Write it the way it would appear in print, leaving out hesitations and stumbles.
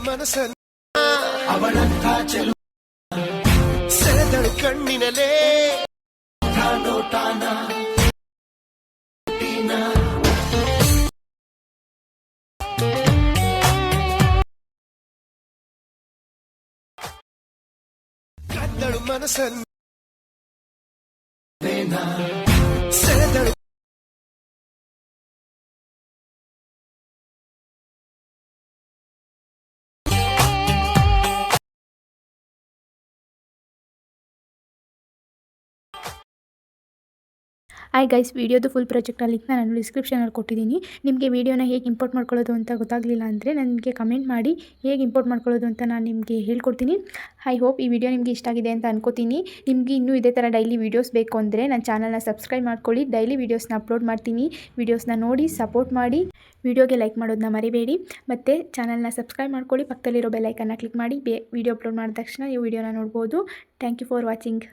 ಮನಸ್ಸನ್ನ ಅವಳಂತ ಚೆಲು ಸೆಳೆದಳು ಕಣ್ಣಿನಲೇ ನೋಟಾನ ಕದ್ದಳು ಮನಸ್ಸನ್ನ ಸೆಳೆದಳು hi guys, ವಿಡಿಯೋದು full project ಲಿಂಕ್ನ ನಾನು ಡಿಸ್ಕ್ರಿಪ್ಷನಲ್ಲಿ ಕೊಟ್ಟಿದ್ದೀನಿ. ನಿಮಗೆ ವಿಡಿಯೋನ ಹೇಗೆ ಇಂಪೋರ್ಟ್ ಮಾಡ್ಕೊಳ್ಳೋದು ಅಂತ ಗೊತ್ತಾಗಲಿಲ್ಲ ಅಂದರೆ ನನಗೆ ಕಮೆಂಟ್ ಮಾಡಿ, ಹೇಗೆ ಇಂಪೋರ್ಟ್ ಮಾಡ್ಕೊಳ್ಳೋದು ಅಂತ ನಾನು ನಿಮಗೆ ಹೇಳ್ಕೊಡ್ತೀನಿ. ಐ ಹೋಪ್ ಈ ವಿಡಿಯೋ ನಿಮಗೆ ಇಷ್ಟ ಆಗಿದೆ ಅಂತ ಅನ್ಕೋತೀನಿ. ನಿಮಗೆ ಇನ್ನೂ ಇದೇ ಥರ ಡೈಲಿ ವೀಡಿಯೋಸ್ ಬೇಕು ಅಂದರೆ ನನ್ನ ಚಾನಲ್ನ ಸಬ್ಸ್ಕ್ರೈಬ್ ಮಾಡ್ಕೊಳ್ಳಿ. ಡೈಲಿ ವೀಡಿಯೋಸ್ನ ಅಪ್ಲೋಡ್ ಮಾಡ್ತೀನಿ. ವೀಡಿಯೋಸ್ನ ನೋಡಿ ಸಪೋರ್ಟ್ ಮಾಡಿ. ವಿಡಿಯೋಗೆ ಲೈಕ್ ಮಾಡೋದನ್ನ ಮರಿಬೇಡಿ. ಮತ್ತು ಚಾನಲ್ನ ಸಬ್ಸ್ಕ್ರೈಬ್ ಮಾಡ್ಕೊಳ್ಳಿ. ಪಕ್ಕದಲ್ಲಿರೋ ಬೆಲ್ ಐಕನ್ನ ಕ್ಲಿಕ್ ಮಾಡಿ. ವಿಡಿಯೋ ಅಪ್ಲೋಡ್ ಮಾಡಿದ ತಕ್ಷಣ ನೀವು ವಿಡಿಯೋನ ನೋಡ್ಬೋದು. Thank you for watching.